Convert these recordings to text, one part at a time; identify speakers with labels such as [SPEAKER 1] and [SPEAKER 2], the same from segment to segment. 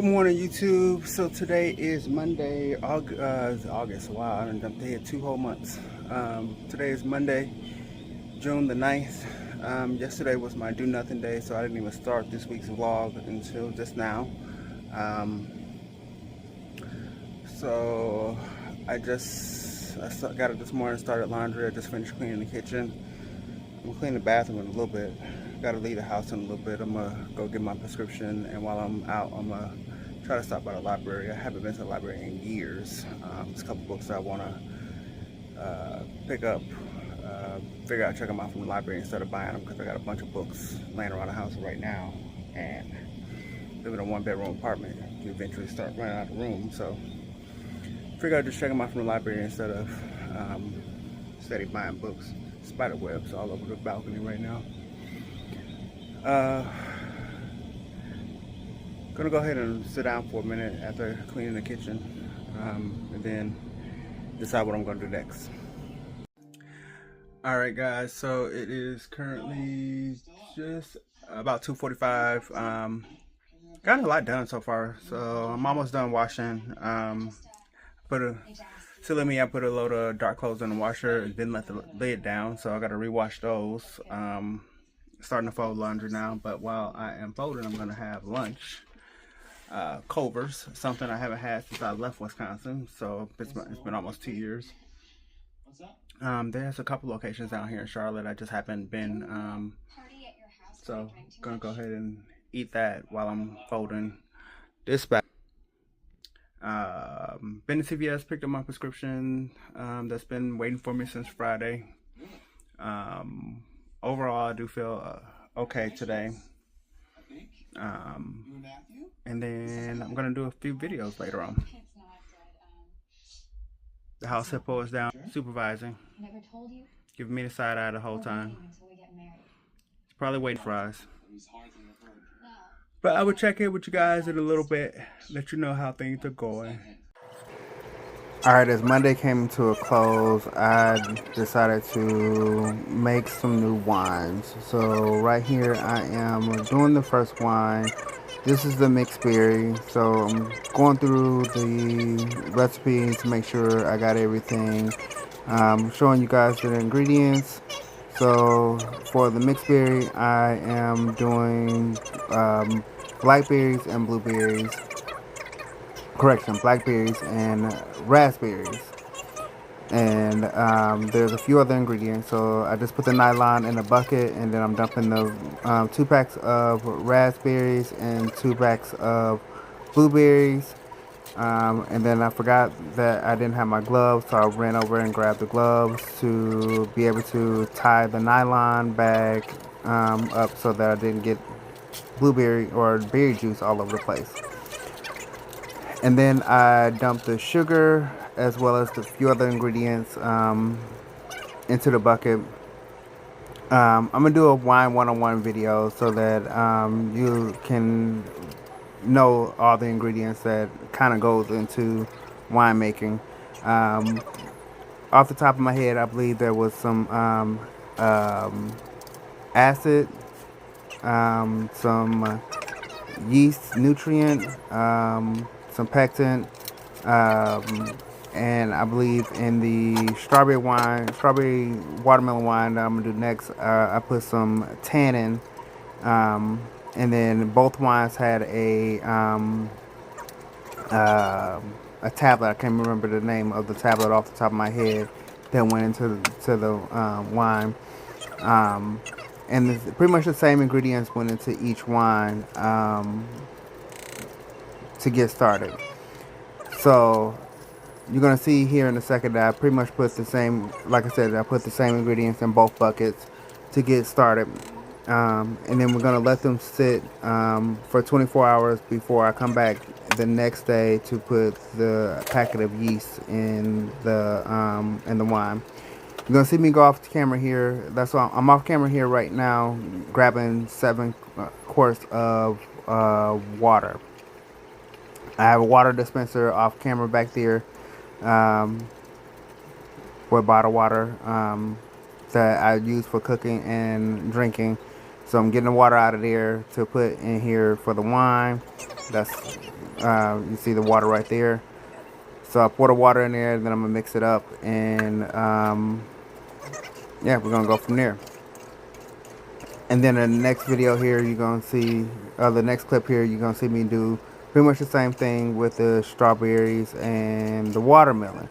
[SPEAKER 1] morning, YouTube. So today is Monday, August. Wow, I done jumped ahead 2 whole months. Today is Monday, June the 9th. Yesterday was my do nothing day, so I didn't even start this week's vlog until just now. Um, so got up this morning, started laundry. I just finished cleaning the kitchen. I'm gonna clean the bathroom in a little bit. Gotta leave the house in a little bit. I'm gonna go get my prescription, and while I'm out, I'm gonna try to stop by the library. I haven't been to the library in years. There's a couple books I wanna pick up. Figure out, check them out from the library instead of buying them, because I got a bunch of books laying around the house right now. And living in a one-bedroom apartment, you eventually start running out of room. So figure out just check them out from the library instead of steady buying books. Spider webs all over the balcony right now. Gonna go ahead and sit down for a minute after cleaning the kitchen, and then decide what I'm gonna do next. Alright guys, so it is currently just about 2:45. Got a lot done so far, so I'm almost done washing. Silly me, I put a load of dark clothes in the washer and didn't let the lid down, so I gotta rewash those. Starting to fold laundry now, but while I am folding, I'm gonna have lunch. Culver's, something I haven't had since I left Wisconsin, so it's been almost 2 years. There's a couple locations down here in Charlotte. I just haven't been, so gonna go ahead and eat that while I'm folding this back. Been to CVS, picked up my prescription that's been waiting for me since Friday. Overall, I do feel okay today. And then I'm gonna do a few videos later on. The house hippo is down supervising, giving me the side eye the whole time. He's probably waiting for us. But I will check in with you guys in a little bit, let you know how things are going. Alright, as Monday came to a close, I decided to make some new wines. So right here I am doing the first wine. This is the mixed berry. So I'm going through the recipes to make sure I got everything. Showing you guys the ingredients. So for the mixed berry, I am doing blackberries and blueberries. Correction, blackberries and raspberries. And there's a few other ingredients. So I just put the nylon in a bucket, and then I'm dumping the 2 packs of raspberries and 2 packs of blueberries. And then I forgot that I didn't have my gloves, so I ran over and grabbed the gloves to be able to tie the nylon bag up so that I didn't get blueberry or berry juice all over the place. And then I dumped the sugar as well as the few other ingredients into the bucket. I'm gonna do a wine one-on-one video so that you can know all the ingredients that kind of goes into winemaking. Off the top of my head, I believe there was some acid, some yeast nutrient, some pectin, and I believe in the strawberry watermelon wine that I'm gonna do next, I put some tannin, and then both wines had a tablet. I can't remember the name of the tablet off the top of my head that went into the wine, and pretty much the same ingredients went into each wine to get started. So you're gonna see here in a second that I pretty much put the same, like I said, I put the same ingredients in both buckets to get started. And then we're gonna let them sit for 24 hours before I come back the next day to put the packet of yeast in the wine. You're gonna see me go off the camera here. That's why I'm off camera here right now, grabbing 7 quarts of water. I have a water dispenser off camera back there for bottled water that I use for cooking and drinking. So I'm getting the water out of there to put in here for the wine. That's you see the water right there. So I pour the water in there, then I'm gonna mix it up, and yeah, we're gonna go from there. And then in the next video here, you're gonna see, the next clip here, you're gonna see me do pretty much the same thing with the strawberries and the watermelon.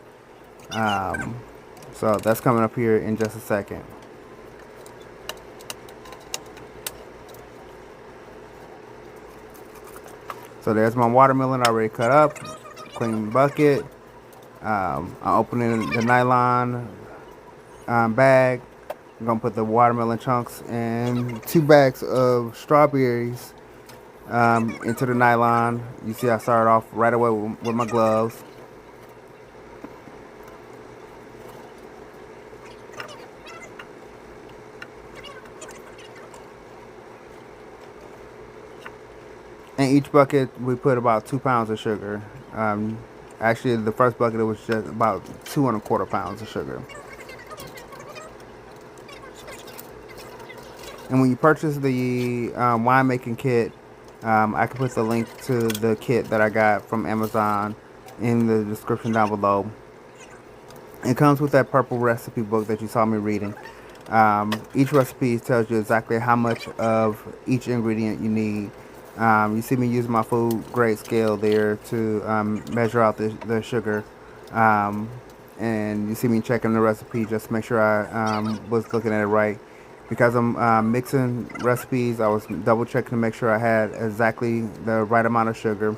[SPEAKER 1] So that's coming up here in just a second. So there's my watermelon already cut up, clean bucket. I'm opening the nylon bag. I'm gonna put the watermelon chunks and 2 bags of strawberries into the nylon. You see I started off right away with my gloves. In each bucket we put about 2 pounds of sugar. Actually the first bucket it was just about 2¼ pounds of sugar. And when you purchase the winemaking kit, I can put the link to the kit that I got from Amazon in the description down below. It comes with that purple recipe book that you saw me reading. Each recipe tells you exactly how much of each ingredient you need. You see me using my food grade scale there to measure out the sugar. And you see me checking the recipe just to make sure I was looking at it right. Because I'm mixing recipes, I was double checking to make sure I had exactly the right amount of sugar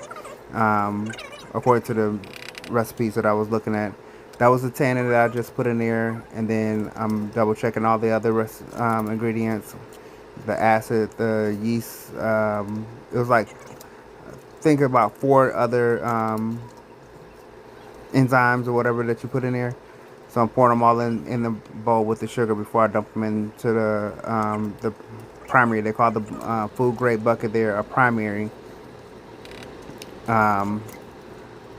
[SPEAKER 1] according to the recipes that I was looking at. That was the tannin that I just put in there, and then I'm double checking all the other ingredients, the acid, the yeast. It was like, think about 4 other enzymes or whatever that you put in there. So I'm pouring them all in the bowl with the sugar before I dump them into the primary. They call the food grade bucket there a primary. I'm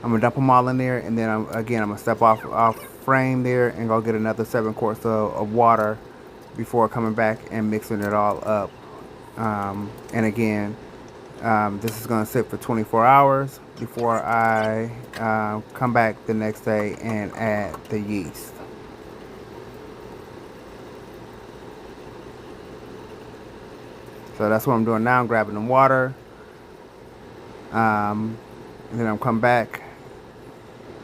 [SPEAKER 1] gonna dump them all in there, and then I'm gonna step off frame there and go get another 7 quarts of water before coming back and mixing it all up. And again, this is gonna sit for 24 hours before I come back the next day and add the yeast. So that's what I'm doing now. I'm grabbing the water, and then I'm come back,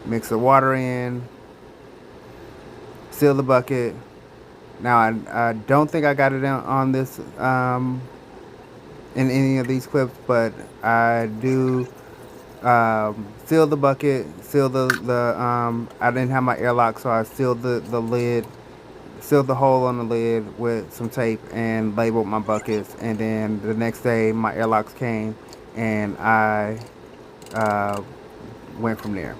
[SPEAKER 1] mix the water in, seal the bucket. Now I don't think I got it on this in any of these clips, but I do seal the bucket, seal the I didn't have my airlock, so I sealed the lid, sealed the hole on the lid with some tape and labeled my buckets. And then the next day my airlocks came and I went from there.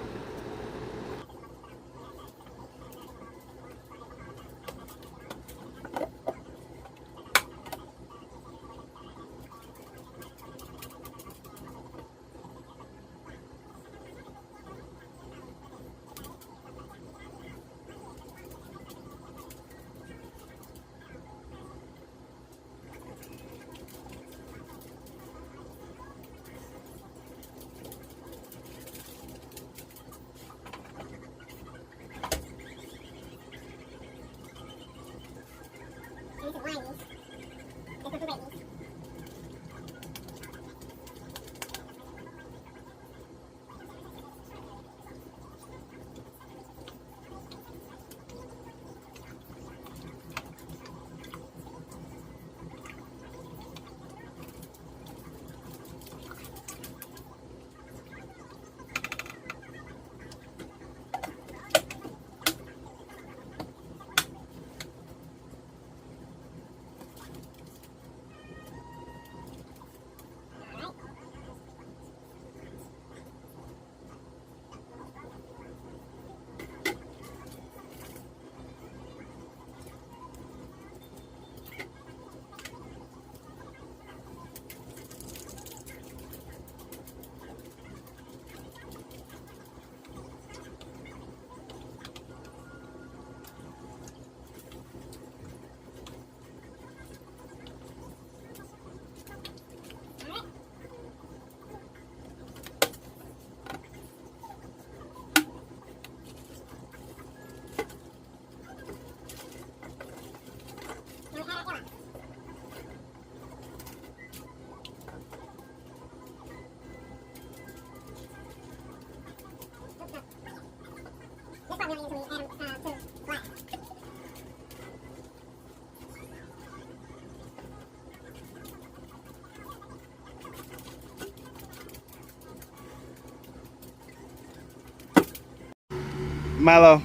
[SPEAKER 1] Milo.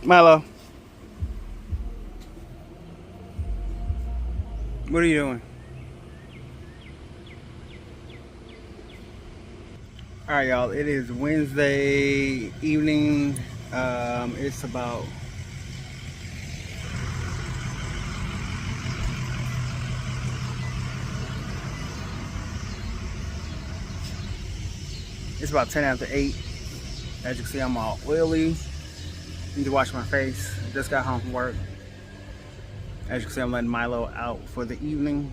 [SPEAKER 1] Milo. What are you doing? All right, y'all. It is Wednesday evening. It's about it's about 10 after 8. As you can see, I'm all oily. Need to wash my face. Just got home from work. As you can see, I'm letting Milo out for the evening.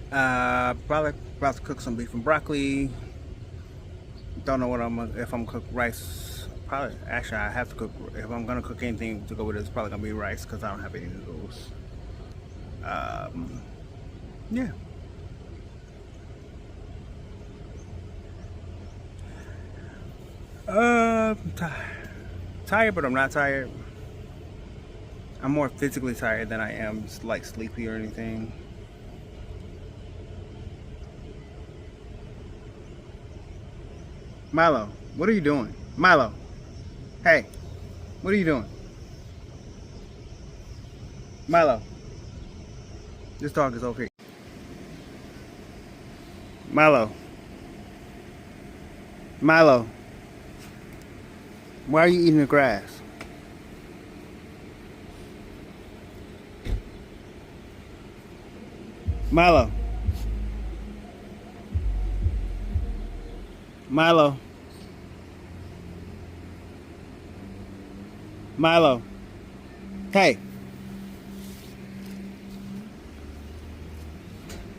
[SPEAKER 1] Probably about to cook some beef and broccoli. Don't know what if I'm gonna cook rice. Probably, actually, I have to cook. If I'm gonna cook anything to go with it, it's probably gonna be rice because I don't have any noodles. Yeah. I'm tired, but I'm not tired. I'm more physically tired than I am like sleepy or anything. Milo, what are you doing? Milo, hey, what are you doing? Milo, this dog is over here. Milo, Milo, why are you eating the grass? Milo, Milo, Milo, hey,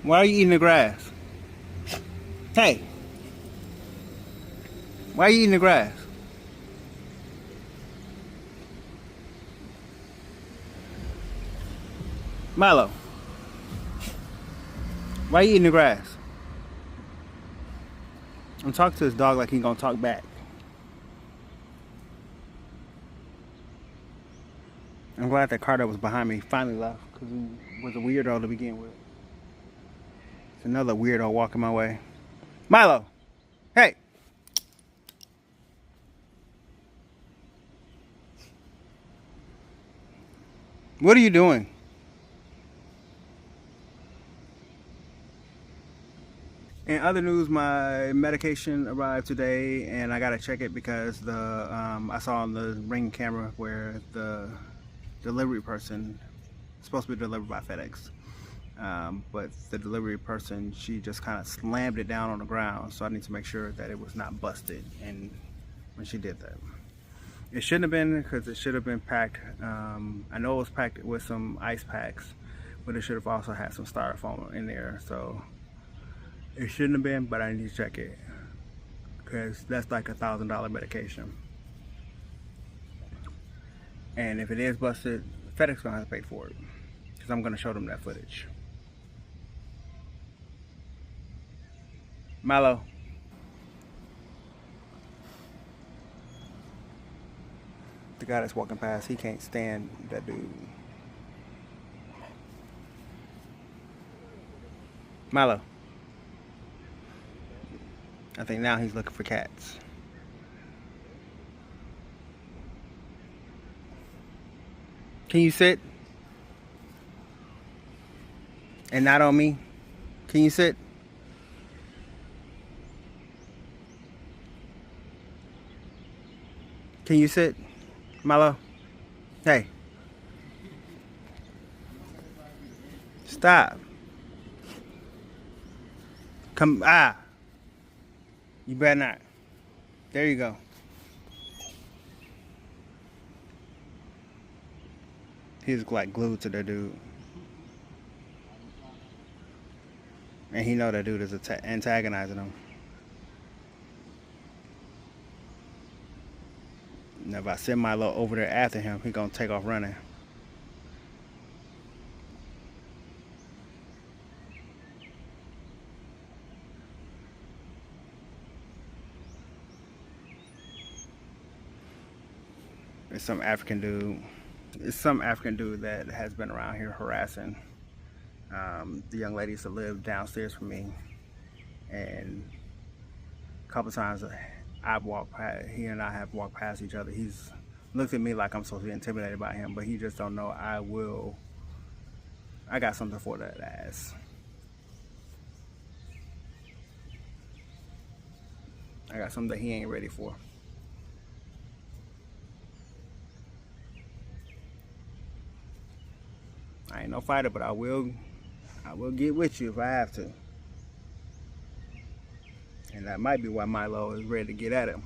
[SPEAKER 1] why are you eating the grass? Hey, why are you eating the grass? Milo, why are you eating the grass? I'm talking to this dog like he's gonna talk back. I'm glad that car that was behind me finally left because he was a weirdo to begin with. It's another weirdo walking my way. Milo, hey. What are you doing? In other news, my medication arrived today, and I gotta check it because I saw on the Ring camera where the delivery person supposed to be delivered by FedEx, but the delivery person, she just kind of slammed it down on the ground. So I need to make sure that it was not busted, and when she did that, it shouldn't have been because it should have been packed. I know it was packed with some ice packs, but it should have also had some styrofoam in there. So it shouldn't have been, but I need to check it because that's like $1,000 medication. And if it is busted, FedEx gonna have to pay for it because I'm gonna show them that footage. Milo. The guy that's walking past, he can't stand that dude. Milo. I think now he's looking for cats. Can you sit? And not on me? Can you sit? Can you sit? Milo? Hey. Stop. Come, You better not. There you go. He's like glued to that dude. And he know that dude is antagonizing him. Now if I send Milo over there after him, he gonna take off running. It's some African dude. It's some African dude that has been around here harassing the young ladies that live downstairs from me. And a couple times I've walked past, he and I have walked past each other. He's looked at me like I'm supposed to be intimidated by him, but he just don't know I got something for that ass. I got something that he ain't ready for. I ain't no fighter, but I will get with you if I have to. And that might be why Milo is ready to get at him.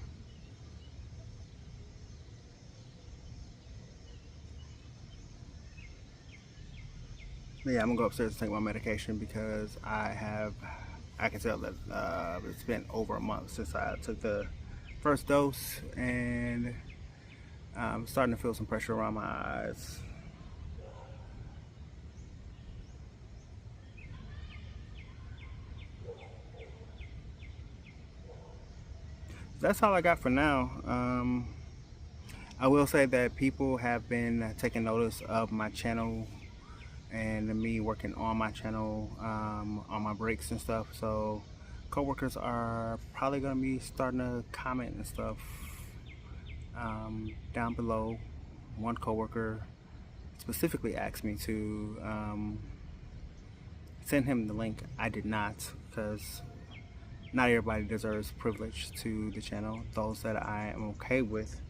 [SPEAKER 1] But yeah, I'm gonna go upstairs and take my medication because I can tell that it's been over a month since I took the first dose, and I'm starting to feel some pressure around my eyes. That's all I got for now. I will say that people have been taking notice of my channel and me working on my channel on my breaks and stuff. So coworkers are probably gonna be starting to comment and stuff down below. One coworker specifically asked me to send him the link. I did not, because not everybody deserves privilege to the channel. Those that I am okay with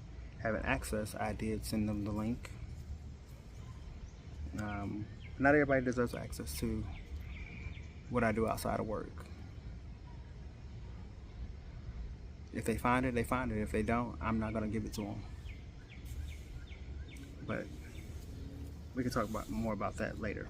[SPEAKER 1] having access, I did send them the link. Not everybody deserves access to what I do outside of work. If they find it, they find it. If they don't, I'm not gonna give it to them. But we can talk more about that later.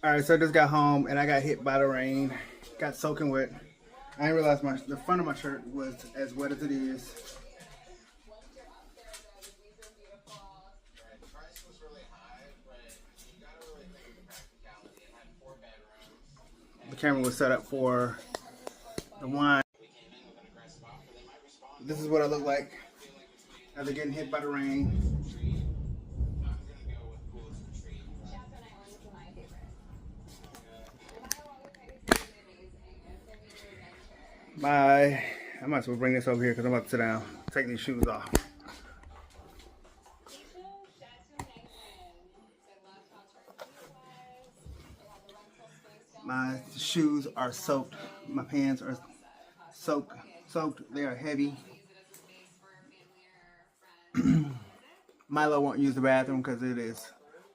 [SPEAKER 1] Alright, so I just got home and I got hit by the rain. Got soaking wet. I didn't realize the front of my shirt was as wet as it is. The camera was set up for the wine. This is what I look like after getting hit by the rain. I might as well bring this over here because I'm about to sit down. Take these shoes off. My shoes are soaked. My pants are soaked. They are heavy. Milo won't use the bathroom because it is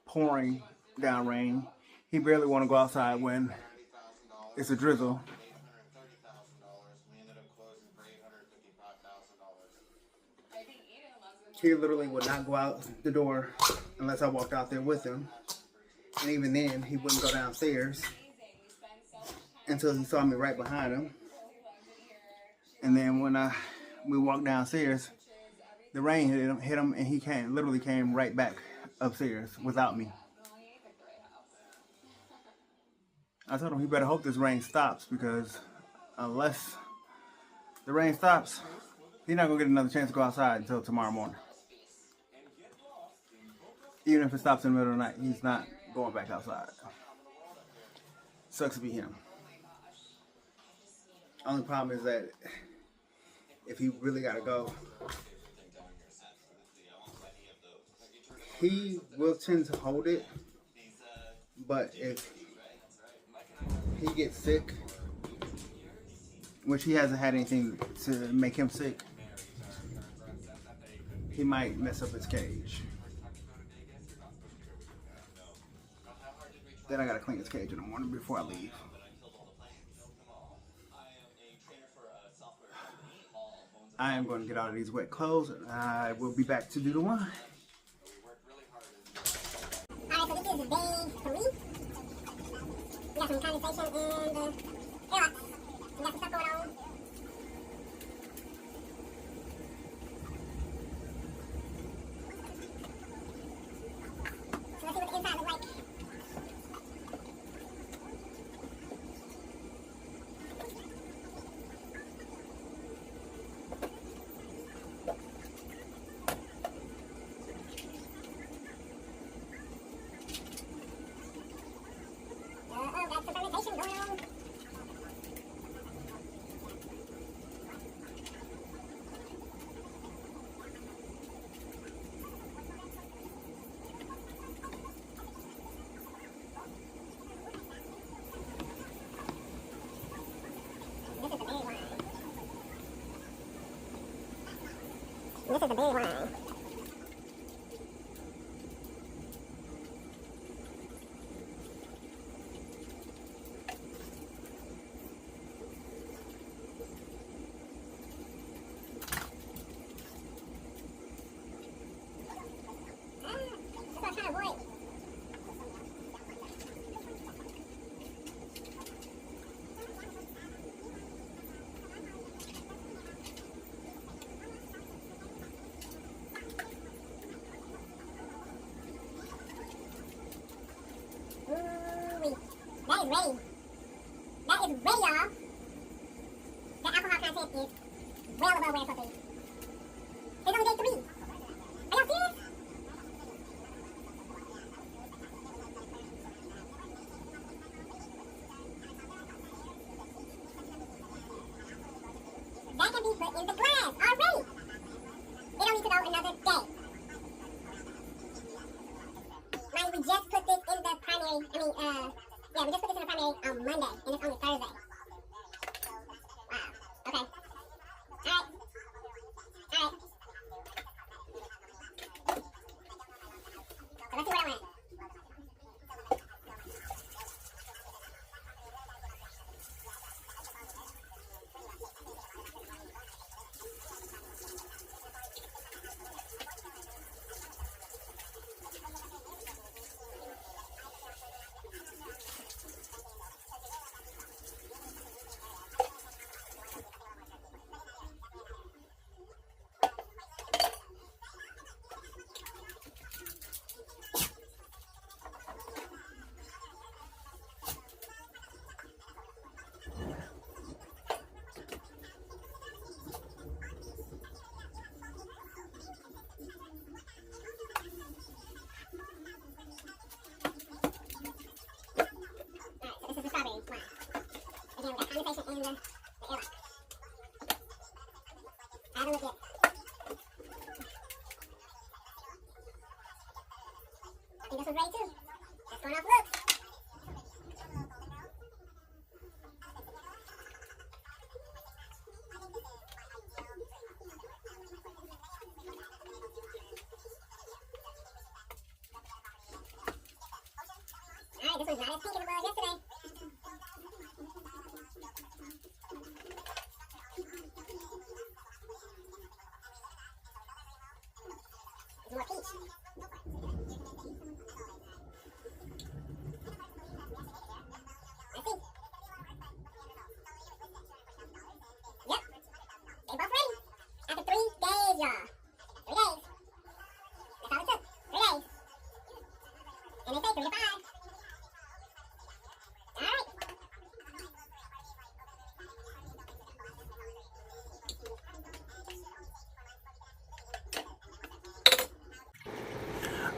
[SPEAKER 1] pouring down rain. He barely want to go outside when it's a drizzle. He literally would not go out the door unless I walked out there with him. And even then, he wouldn't go downstairs until he saw me right behind him. And then when we walked downstairs, the rain hit him, and he literally came right back upstairs without me. I told him he better hope this rain stops, because unless the rain stops, he's not gonna get another chance to go outside until tomorrow morning. Even if it stops in the middle of the night, he's not going back outside. Sucks to be him. Only problem is that if he really gotta go, he will tend to hold it, but if he gets sick, which he hasn't had anything to make him sick, he might mess up his cage. Then I gotta clean his cage in the morning before I leave. I am going to get out of these wet clothes, and I will be back to do the wine. Alright, so this is day 3. We got some condensation in the airlock. We got some stuff going on. So let's see what the inside looks like. That's the fermentation going on. This is the berry wine. That is ready. That is ready, y'all. The alcohol content is well above where it's supposed to be. It's only day 3. Are y'all serious? That can be put in the glass already. It don't need to go another day. Mind you, we just put this in the primary, yeah, we just put this in the primary on Monday, and it's only Thursday. Wow. Okay. Alright. So let's see where I went.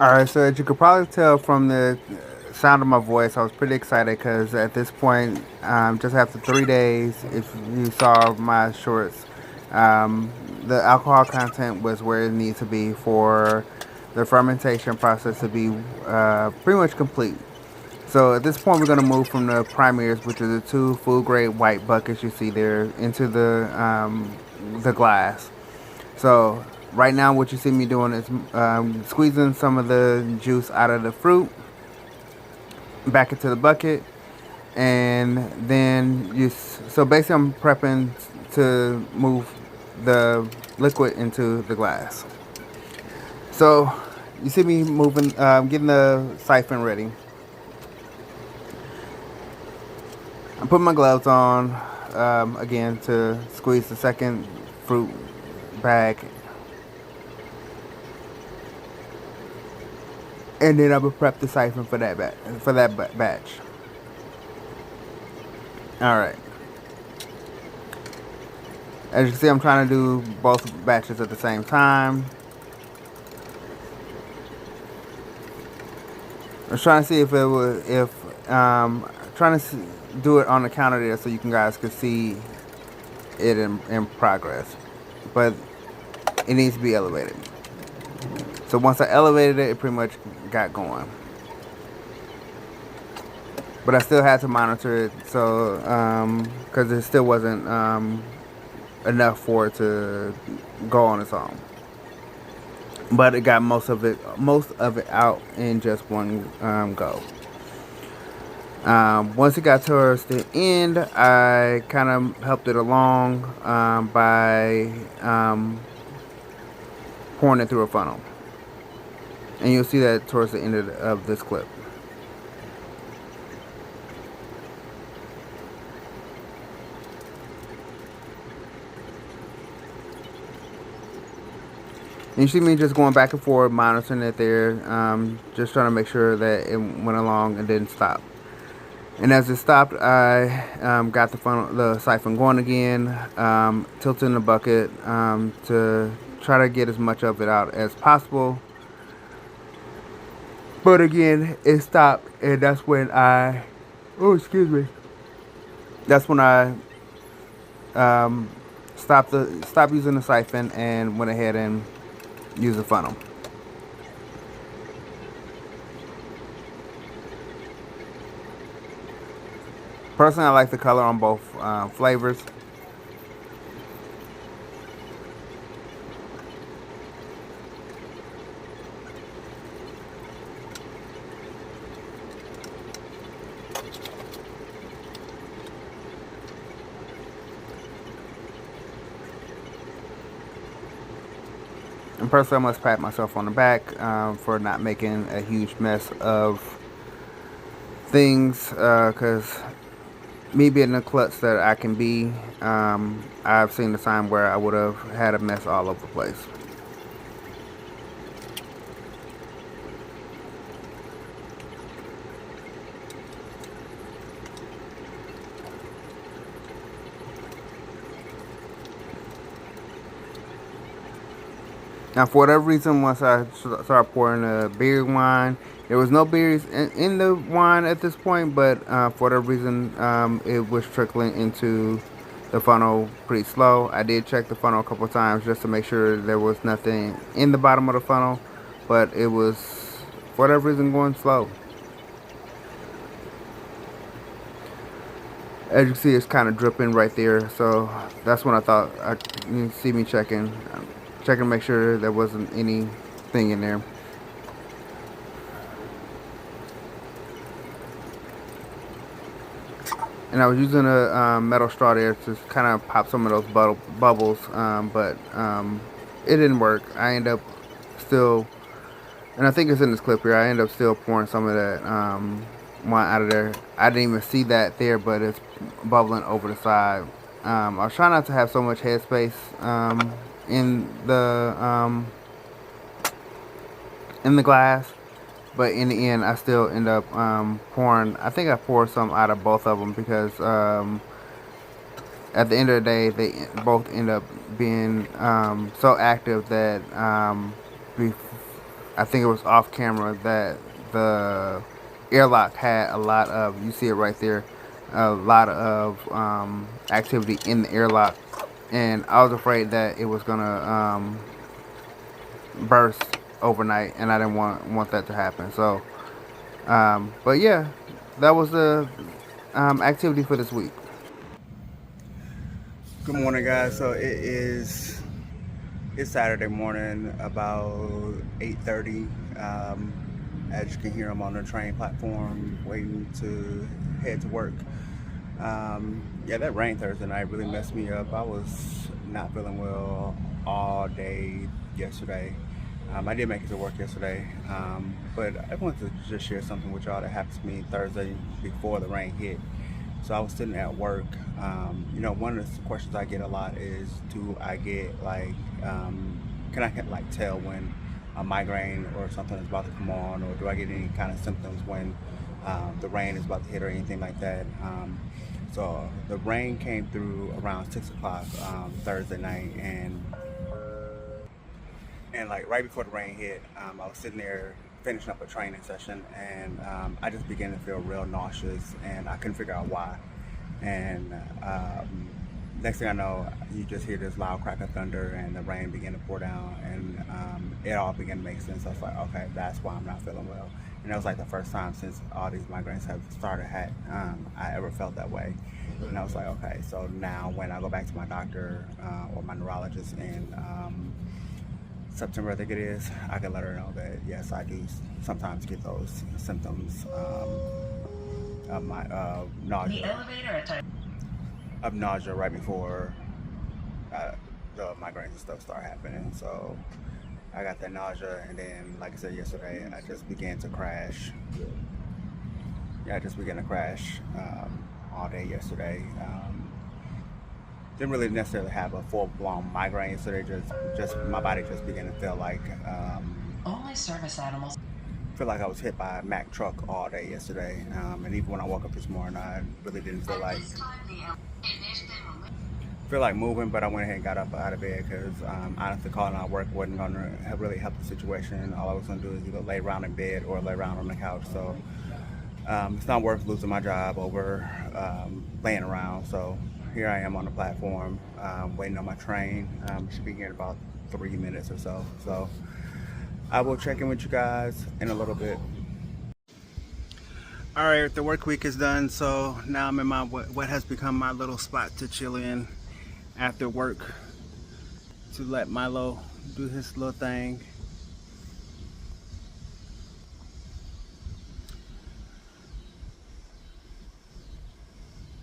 [SPEAKER 1] Alright, so as you could probably tell from the sound of my voice, I was pretty excited because at this point, just after 3 days, if you saw my shorts, the alcohol content was where it needs to be for the fermentation process to be pretty much complete. So at this point, we're going to move from the primaries, which are the two food grade white buckets you see there, into the glass. So right now what you see me doing is squeezing some of the juice out of the fruit back into the bucket, and then so basically I'm prepping to move the liquid into the glass. So you see me moving, getting the siphon ready. I'm putting my gloves on again to squeeze the second fruit bag, and then I'm gonna prep the siphon for that batch. All right. As you can see, I'm trying to do both batches at the same time. I was trying to see if it was trying to do it on the counter there so you guys could see it in progress, but it needs to be elevated. So once I elevated it, it pretty much got going. But I still had to monitor it, so because it still wasn't enough for it to go on its own. But it got most of it out in just one go. Once it got towards the end, I kind of helped it along by pouring it through a funnel. And you'll see that towards the end of this clip. And you see me just going back and forth, monitoring it there, just trying to make sure that it went along and didn't stop. And as it stopped, I got the siphon going again, tilting the bucket to try to get as much of it out as possible. But again, it stopped, and that's when that's when I stopped using the siphon and went ahead and used the funnel. Personally, I like the color on both flavors. And personally, I must pat myself on the back for not making a huge mess of things, because me being the klutz that I can be, I've seen the time where I would have had a mess all over the place. Now, for whatever reason, once I started pouring the berry wine, there was no berries in the wine at this point, but for whatever reason, it was trickling into the funnel pretty slow. I did check the funnel a couple of times just to make sure there was nothing in the bottom of the funnel, but it was, for whatever reason, going slow. As you can see, it's kind of dripping right there, so that's when I thought you see me checking to make sure there wasn't anything in there. And I was using a metal straw there to kind of pop some of those bubbles, but it didn't work. I ended up still, and I think it's in this clip here, I ended up still pouring some of that wine out of there. I didn't even see that there, but it's bubbling over the side. I was trying not to have so much headspace in the glass, but in the end I still end up pouring. I think I poured some out of both of them because at the end of the day they both end up being so active that I think it was off camera that the airlock had a lot of, you see it right there, a lot of activity in the airlock, and I was afraid that it was gonna burst overnight, and I didn't want that to happen. So but yeah, that was the activity for this week. Good morning, guys. So it's Saturday morning, about 8:30. As you can hear, I'm on the train platform waiting to head to work. Yeah, that rain Thursday night really messed me up. I was not feeling well all day yesterday. I did make it to work yesterday, but I wanted to just share something with y'all that happened to me Thursday before the rain hit. So I was sitting at work. One of the questions I get a lot is, do I get like, can I like tell when a migraine or something is about to come on, or do I get any kind of symptoms when the rain is about to hit or anything like that? So the rain came through around 6 o'clock Thursday night, and like right before the rain hit, I was sitting there finishing up a training session, and I just began to feel real nauseous, and I couldn't figure out why. And next thing I know, you just hear this loud crack of thunder, and the rain began to pour down, and it all began to make sense. I was like, okay, that's why I'm not feeling well. And that was like the first time since all these migraines have started I ever felt that way. And I was like, okay, so now when I go back to my doctor or my neurologist in September, I think it is, I can let her know that yes, I do sometimes get those symptoms of my nausea right before the migraines and stuff start happening. So I got that nausea, and then, like I said yesterday, I just began to crash. Yeah, I just began to crash all day yesterday. Didn't really necessarily have a full-blown migraine yesterday. Just my body just began to feel like only service animals. Feel like I was hit by a Mack truck all day yesterday, and even when I woke up this morning, I really didn't feel like moving. But I went ahead and got up out of bed because honestly, calling out work wasn't going to really help the situation. All I was going to do is either lay around in bed or lay around on the couch. So it's not worth losing my job over laying around. So here I am on the platform, waiting on my train. Should be here in about 3 minutes or so. So I will check in with you guys in a little bit. All right, the work week is done, so now I'm in my what has become my little spot to chill in after work, to let Milo do his little thing.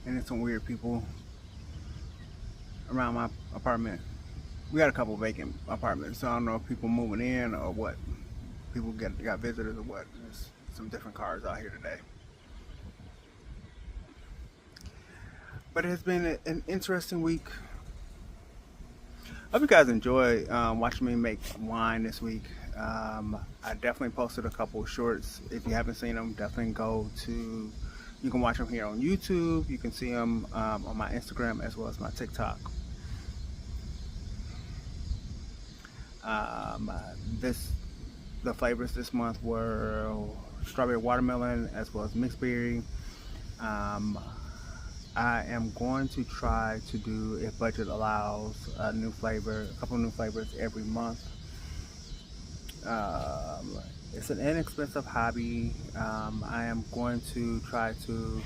[SPEAKER 1] And there's some weird people around my apartment. We got a couple vacant apartments, so I don't know if people moving in or what. People got visitors or what. There's some different cars out here today. But it has been an interesting week. I hope you guys enjoy watching me make wine this week. I definitely posted a couple of shorts. If you haven't seen them, definitely go to, you can watch them here on YouTube. You can see them on my Instagram as well as my TikTok. The flavors this month were strawberry watermelon as well as mixed berry. I am going to try to do, if budget allows, a couple new flavors every month. Um, it's an inexpensive hobby. I am going to try to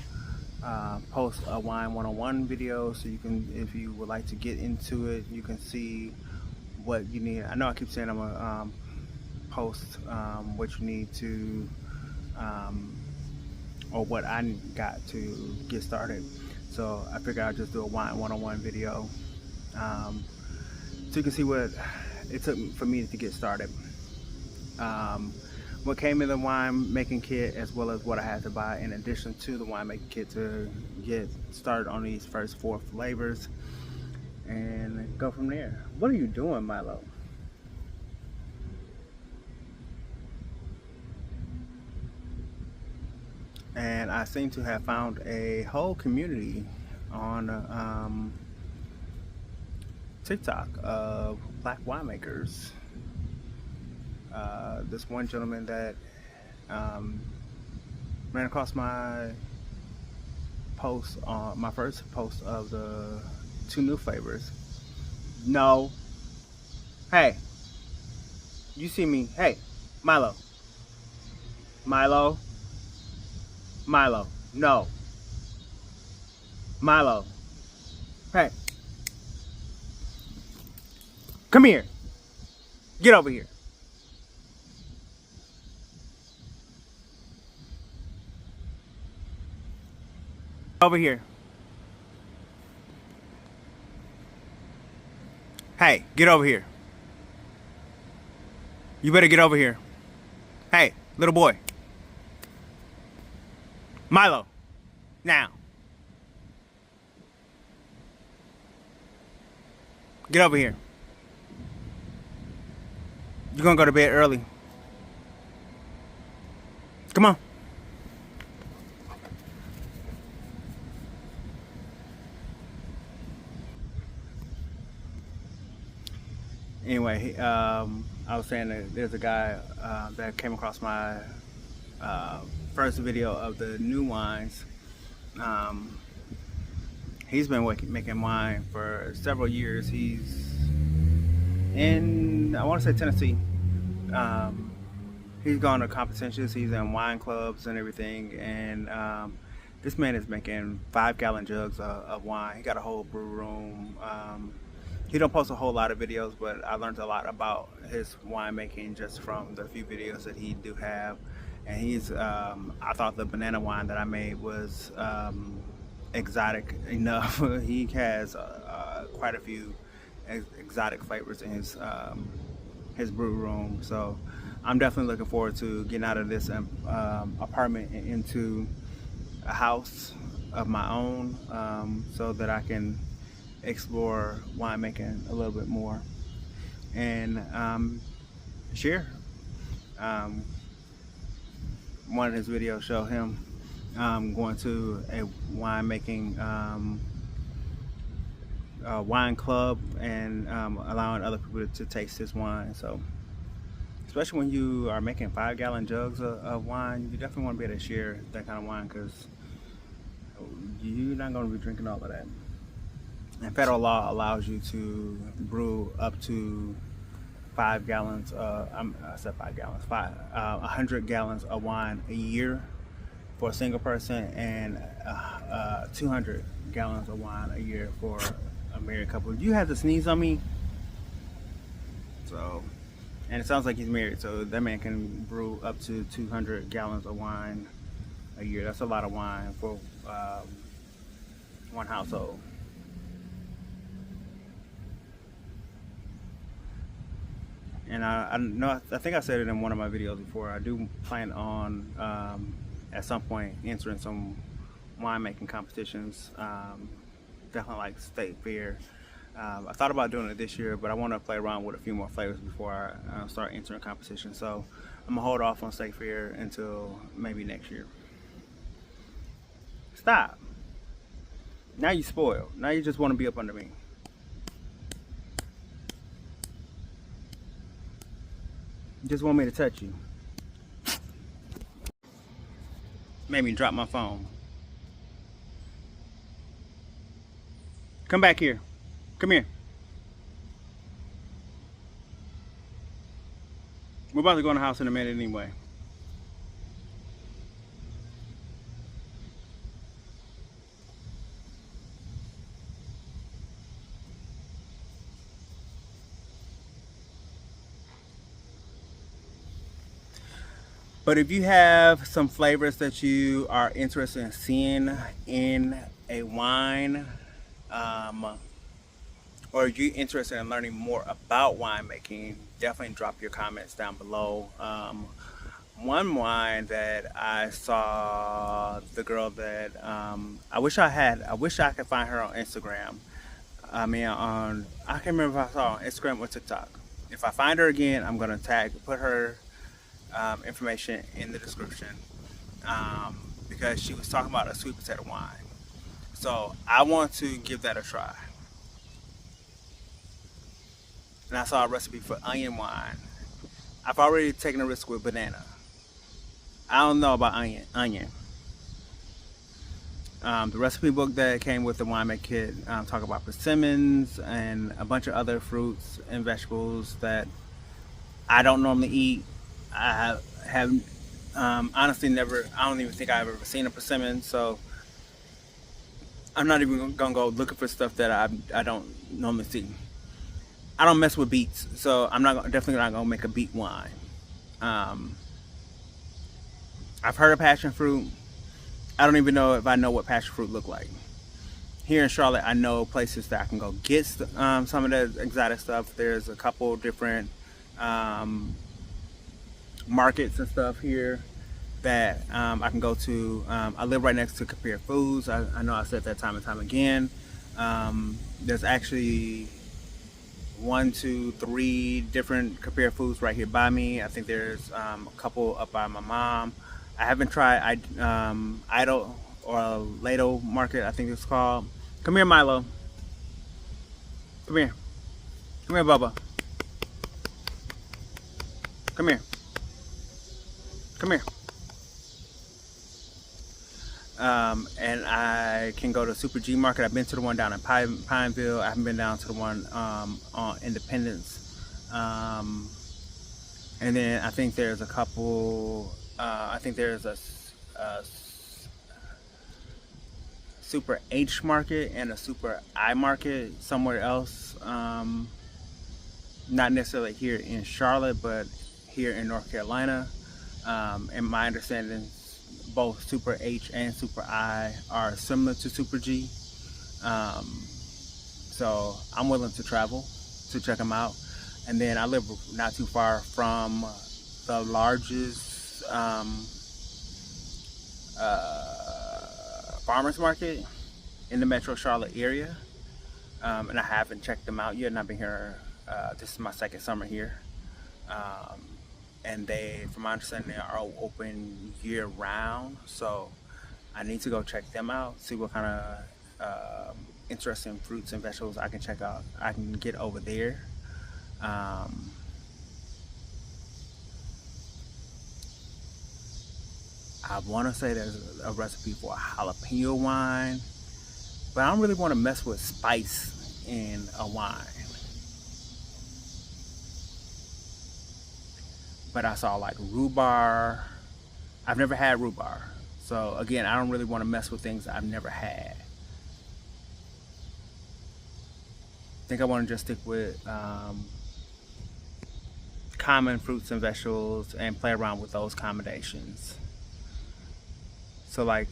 [SPEAKER 1] post a wine 101 video, so you can, if you would like to get into it, you can see what you need. I know I keep saying I'm gonna post what you need to, um, or what I got to get started. So I figured I'd just do a wine 101 video, so you can see what it took for me to get started. What came in the wine making kit, as well as what I had to buy in addition to the wine making kit to get started on these first 4 flavors, and go from there. What are you doing, Milo? And I seem to have found a whole community on TikTok of black winemakers. This one gentleman that ran across my post on my first post of the 2 new flavors. No. Hey. You see me. Hey. Milo. Milo. Milo. No. Milo. Hey. Come here. Get over here. Over here. Hey, get over here. You better get over here. Hey, little boy. Milo. Now. Get over here. You're gonna go to bed early. Come on. Anyway, I was saying that there's a guy that came across my first video of the new wines. He's been making wine for several years. He's in, I want to say, Tennessee. He's gone to competitions. He's in wine clubs and everything. And this man is making 5-gallon jugs of wine. He got a whole brew room. He don't post a whole lot of videos, but I learned a lot about his winemaking just from the few videos that he do have. And he's, I thought the banana wine that I made was exotic enough. He has quite a few exotic flavors in his brew room. So I'm definitely looking forward to getting out of this apartment and into a house of my own, so that I can explore winemaking a little bit more and share. One of his videos show him going to a winemaking wine club and allowing other people to taste his wine. So especially when you are making 5-gallon jugs of wine, you definitely want to be able to share that kind of wine, because you're not going to be drinking all of that. And federal law allows you to brew up to 5 gallons, I said 5 gallons, 100 gallons of wine a year for a single person, and 200 gallons of wine a year for a married couple. You have to sneeze on me. So, and it sounds like he's married, so that man can brew up to 200 gallons of wine a year. That's a lot of wine for one household. And I know, I think I said it in one of my videos before, I do plan on at some point entering some winemaking competitions, definitely like state fair. I thought about doing it this year, but I want to play around with a few more flavors before I start entering competition. So I'm gonna hold off on state fair until maybe next year. Stop. Now you spoiled. Now you just want to be up under me. You just want me to touch you. Made me drop my phone. Come back here. Come here. We're about to go in the house in a minute anyway. But if you have some flavors that you are interested in seeing in a wine, or if you're interested in learning more about winemaking, definitely drop your comments down below. One wine that I saw, the girl that I wish I could find her on Instagram. I can't remember if I saw her on Instagram or TikTok. If I find her again, I'm gonna put her information in the description, because she was talking about a sweet potato wine. So I want to give that a try. And I saw a recipe for onion wine. I've already taken a risk with banana. I don't know about onion. The recipe book that came with the winemaking kit talk about persimmons and a bunch of other fruits and vegetables that I don't normally eat. I have honestly never, I don't even think I've ever seen a persimmon, so I'm not even gonna go looking for stuff that I don't normally see. I don't mess with beets, so I'm definitely not gonna make a beet wine. I've heard of passion fruit. I don't even know if I know what passion fruit look like. Here in Charlotte, I know places that I can go get some of the exotic stuff. There's a couple different markets and stuff here that I can go to. I live right next to Capri Foods. I know I said that time and time again. There's actually 1, 2, 3 different Capri Foods right here by me. I think there's a couple up by my mom. I haven't tried Idle or Lato Market, I think it's called. Come here, Milo. Come here. Come here, Bubba. Come here. Come here. And I can go to Super G Market. I've been to the one down in Pineville. I haven't been down to the one on Independence. And then I think there's a couple. I think there's a Super H Market and a Super I Market somewhere else. Not necessarily here in Charlotte, but here in North Carolina. And my understanding, both Super H and Super I are similar to Super G. So I'm willing to travel to check them out. And then I live not too far from the largest farmers market in the Metro Charlotte area. And I haven't checked them out yet, and I've been here, this is my second summer here. And they, from my understanding, they are open year round, so I need to go check them out, see what kind of interesting fruits and vegetables I can get over there. I want to say there's a recipe for a jalapeno wine, but I don't really want to mess with spice in a wine. But I saw like rhubarb. I've never had rhubarb, so again, I don't really want to mess with things I've never had. I think I want to just stick with common fruits and vegetables and play around with those combinations. So like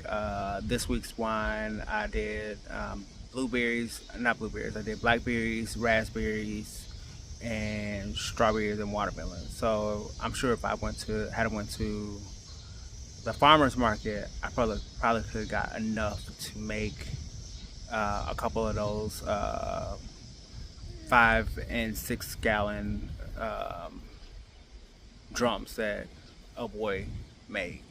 [SPEAKER 1] this week's wine, I did I did blackberries, raspberries, and strawberries and watermelon. So I'm sure if I went to the farmer's market, I probably could have got enough to make a couple of those 5 and 6 gallon drums that a boy made.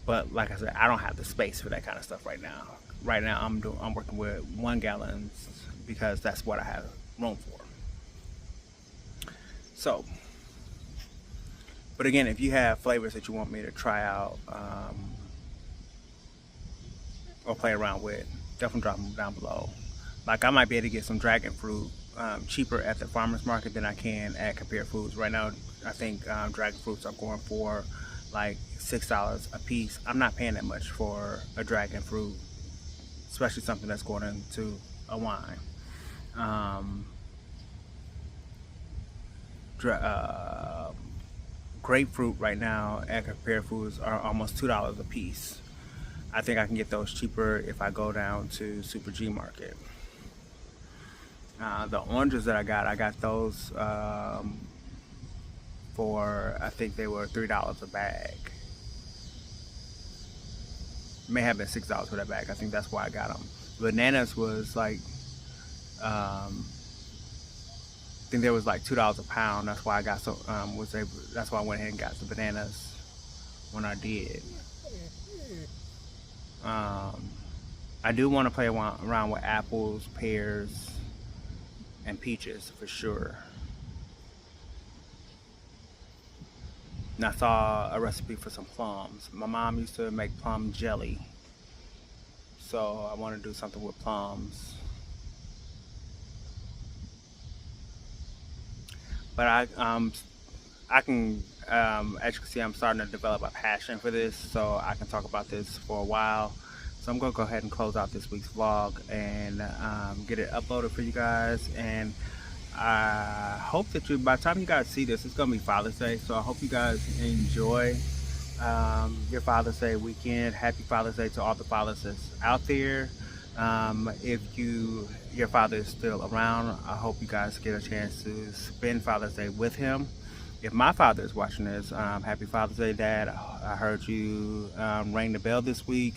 [SPEAKER 1] But like I said, I don't have the space for that kind of stuff right now. Right now, I'm working with 1 gallons because that's what I have room for. So, but again, if you have flavors that you want me to try out or play around with, definitely drop them down below. Like I might be able to get some dragon fruit cheaper at the farmer's market than I can at Compared Foods. Right now, I think dragon fruits are going for like $6 a piece. I'm not paying that much for a dragon fruit, especially something that's going into a wine. Grapefruit right now at Compared Foods are almost $2 a piece. I think I can get those cheaper if I go down to Super G Market. The oranges that I got those for, I think they were $3 a bag. May have been $6 for that bag. I think that's why I got them. Bananas was like, I think there was like $2 a pound. That's why I got that's why I went ahead and got the bananas when I did. I do want to play around with apples, pears, and peaches for sure. And I saw a recipe for some plums. My mom used to make plum jelly, so I want to do something with plums. But I can, as you can see, I'm starting to develop a passion for this, so I can talk about this for a while. So I'm going to go ahead and close out this week's vlog and get it uploaded for you guys. And I hope that by the time you guys see this, it's going to be Father's Day. So I hope you guys enjoy your Father's Day weekend. Happy Father's Day to all the fathers that's out there. If your father is still around, I hope you guys get a chance to spend Father's Day with him. If my father is watching this, happy Father's Day, Dad. I heard you ring the bell this week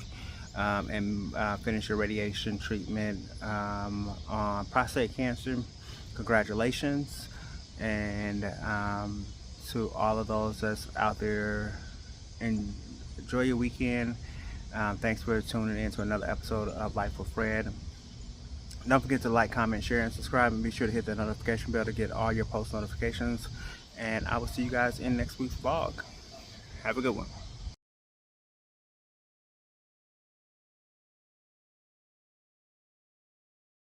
[SPEAKER 1] and finish your radiation treatment on prostate cancer. Congratulations. And to all of those that's out there, enjoy your weekend. Thanks for tuning in to another episode of Life with Fred. Don't forget to like, comment, share, and subscribe, and be sure to hit the notification bell to get all your post notifications. And I will see you guys in next week's vlog. Have a good one.